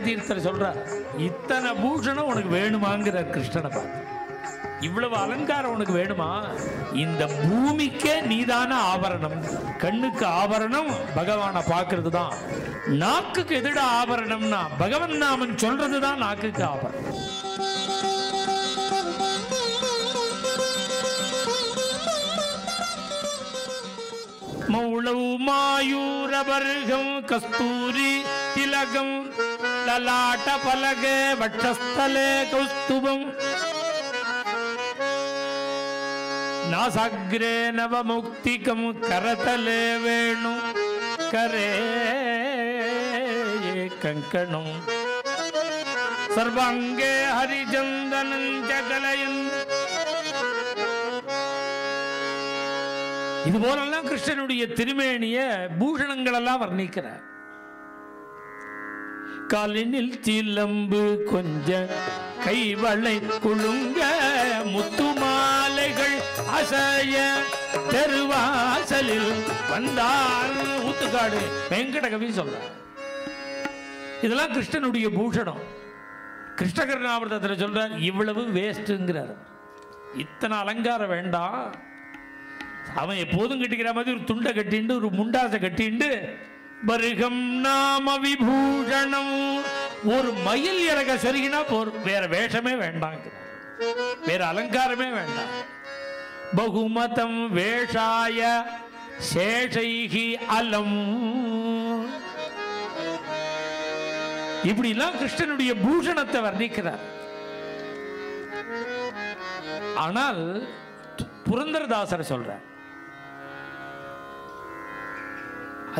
தீர்த்தர் சொல்றார், இத்தனை பூஷணம் உனக்கு வேணுமாங்கிற கிருஷ்ணனை பார்த்து. இவ்வளவு அலங்காரம் உனக்கு வேணுமா? இந்த பூமிக்கே நீதான ஆபரணம். கண்ணுக்கு ஆபரணம் பகவானை பார்க்கறது தான். நாக்குக்கு எதிட ஆபரணம்னா பகவன் நாமன் சொல்றது தான் நாக்குக்கு ஆபரணம். மௌளவு மாயூரபர்கம் கஸ்தூரி திலகம் லலாட்ட பலக வட்சஸ்தலே கௌஸ்துபம் நாசாக்ரே நவமுக்திகம் கரதலே வேணு கரே கங்கணம் சர்வாங்கே ஹரிச்சந்தனம் ஜகலயன். இது போலெல்லாம் கிருஷ்ணனுடைய திருமேனிய பூஷணங்கள் எல்லாம் வர்ணிக்கிறார். காலினில் சிலம்பு கொஞ்ச கைவளை குழுங்க முத்து மாலைகள் அசைய தெருவாசலில் வந்தார் ஊத்துக்காடு வெங்கட கவி சொல்றார். இதெல்லாம் கிருஷ்ணனுடைய பூஷணம். கிருஷ்ணகர்ணாமிர்தத்தில் சொல்றார், இவ்வளவு வேஸ்ட்ங்கிறார். இத்தனை அலங்காரம் வேண்டாம். அவன் எப்போதும் கட்டிக்கிற மாதிரி ஒரு துண்டை கட்டிண்டு ஒரு முண்டாசை கட்டிண்டு பருகம் நாம விபூஷணம், ஒரு மயில் இறக செருகினா போர், வேற வேஷமே வேண்டாம், வேற அலங்காரமே வேண்டாம். பகுமதம் வேஷாய சேஷைகி அலம். இப்படிலாம் கிருஷ்ணனுடைய பூஷணத்தை வர்ணிக்கிறார். ஆனால் புரந்தரதாசர் சொல்றார்,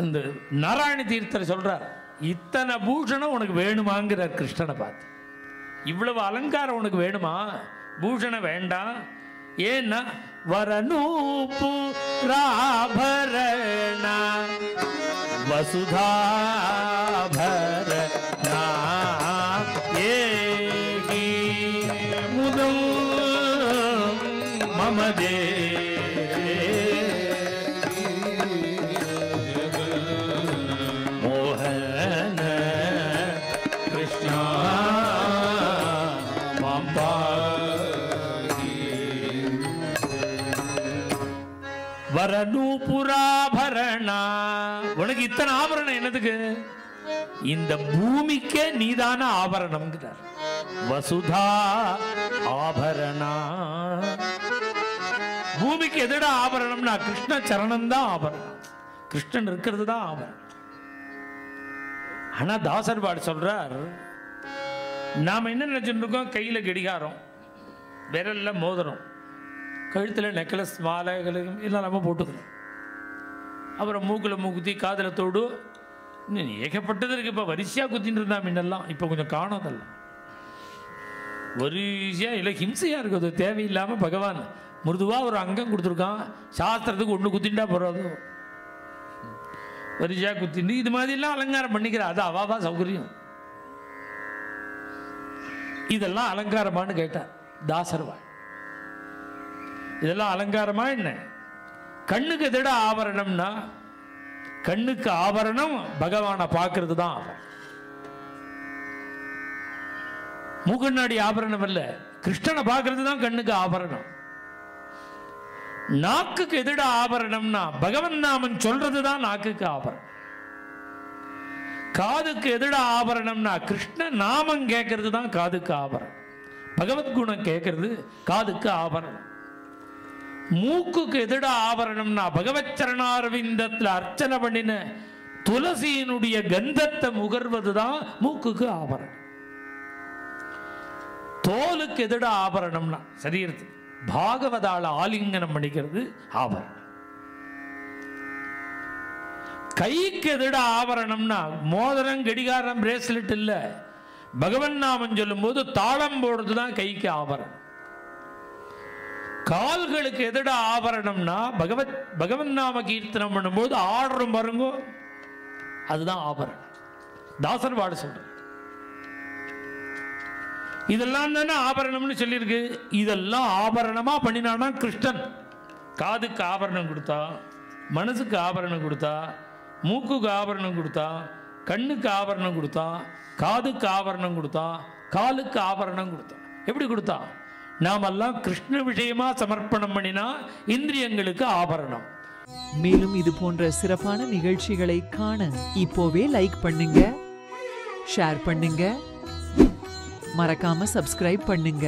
அந்த நாராயண தீர்த்தர் சொல்றார், இத்தனை பூஷணம் உனக்கு வேணுமாங்கிறார் கிருஷ்ணனை பார்த்து. இவ்வளவு அலங்காரம் உனக்கு வேணுமா? பூஷணம் வேண்டாம். ஏன்னா வரநூபு ராபரண வசுதாபரண ஏகி முதம் மமதே வரநூபுராபரணா. உனக்கு இத்தனை ஆபரணம் என்னதுக்கு? இந்த பூமிக்கே நீதான ஆபரணம்ங்கிறார். வசுதா ஆபரணா. பூமிக்கு எதிட ஆபரணம்னா கிருஷ்ண சரணம் தான் ஆபரணம். கிருஷ்ணன் இருக்கிறது தான் ஆபரணம். ஆனா தாசர் பாடு சொல்றார், நாம என்ன நினைச்சுட்டு இருக்கோம்? கையில கடிகாரம், விரல்ல மோதிரம், கழுத்தில் நெக்லஸ் மாலைகளும் எல்லாம் நம்ம போட்டுக்கிறோம். அப்புறம் மூக்கில் மூக்குத்தி, காதில் தோடு, இன்னும் ஏகப்பட்டது இருக்குது. இப்போ வரிசையாக குத்தின்னு இருந்தா முன்னெல்லாம், இப்போ கொஞ்சம் காணாதெல்லாம் வரிசையாக இல்லை, ஹிம்சையாக இருக்குது. அது தேவையில்லாமல் பகவான் மிருதுவாக ஒரு அங்கம் கொடுத்துருக்கான். சாஸ்திரத்துக்கு ஒன்று குத்திண்டா போகிறது, வரிசையாக குத்திண்டு இது மாதிரிலாம் அலங்காரம் பண்ணிக்கிற, அது அவாவா சௌகரியம். இதெல்லாம் அலங்காரமானு கேட்டார் தாசர்வாள். இதெல்லாம் அலங்காரமா என்ன? கண்ணுக்கு எதிட ஆபரணம்னா, கண்ணுக்கு ஆபரணம் பகவானை பார்க்கறது தான் ஆபரணம். மூக்கண்ணாடி ஆபரணம் இல்ல, கிருஷ்ணனை பார்க்கறது தான் கண்ணுக்கு ஆபரணம். நாக்குக்கு எதிட ஆபரணம்னா பகவன் நாமன் சொல்றது தான் நாக்குக்கு ஆபரணம். காதுக்கு எதிட ஆபரணம்னா கிருஷ்ண நாமம் கேட்கறது தான் காதுக்கு ஆபரணம். பகவத்குணம் கேட்கறது காதுக்கு ஆபரணம். மூக்குக்கு எதிட ஆபரணம்னா பகவத் சரணாரவிந்தத்தில் அர்ச்சனை பண்ணின துளசியினுடைய கந்தத்தை முகர்வதுதான் மூக்குக்கு ஆபரணம். தோலுக்கு எதிட ஆபரணம்னா சரீரத்துக்கு பாகவதால ஆலிங்கனம் பண்ணிக்கிறது ஆபரணம். கைக்கு எதிட ஆபரணம்னா மோதிரம், கடிகாரம், பிரேஸ்லெட் இல்ல, பகவன் நாமம் சொல்லும் போது தாளம் போடுறதுதான் கைக்கு ஆபரணம். கால்களுக்கு எதிட ஆபரணம்னா பகவன் நாம கீர்த்தனம் பண்ணும்போது ஆடுறோம் பாருங்க, அதுதான் ஆபரணம். தாசர் பாடு சொல்ற, இதெல்லாம் தானே ஆபரணம்னு சொல்லியிருக்கு. இதெல்லாம் ஆபரணமா பண்ணினானா கிருஷ்ணன். காதுக்கு ஆபரணம் கொடுத்தா, மனசுக்கு ஆபரணம் கொடுத்தா, மூக்குக்கு ஆபரணம் கொடுத்தா, கண்ணுக்கு ஆபரணம் கொடுத்தான், காதுக்கு ஆபரணம் கொடுத்தான், காலுக்கு ஆபரணம் கொடுத்தான். எப்படி கொடுத்தான்? நாமெல்லாம் கிருஷ்ண விஷயமா சமர்ப்பணம் பண்ணினா இந்திரியங்களுக்கு ஆபரணம். மேலும் இது போன்ற சிறப்பான நிகழ்ச்சிகளை காண இப்போவே லைக் பண்ணுங்க, ஷேர் பண்ணுங்க, மறக்காம சப்ஸ்கிரைப் பண்ணுங்க.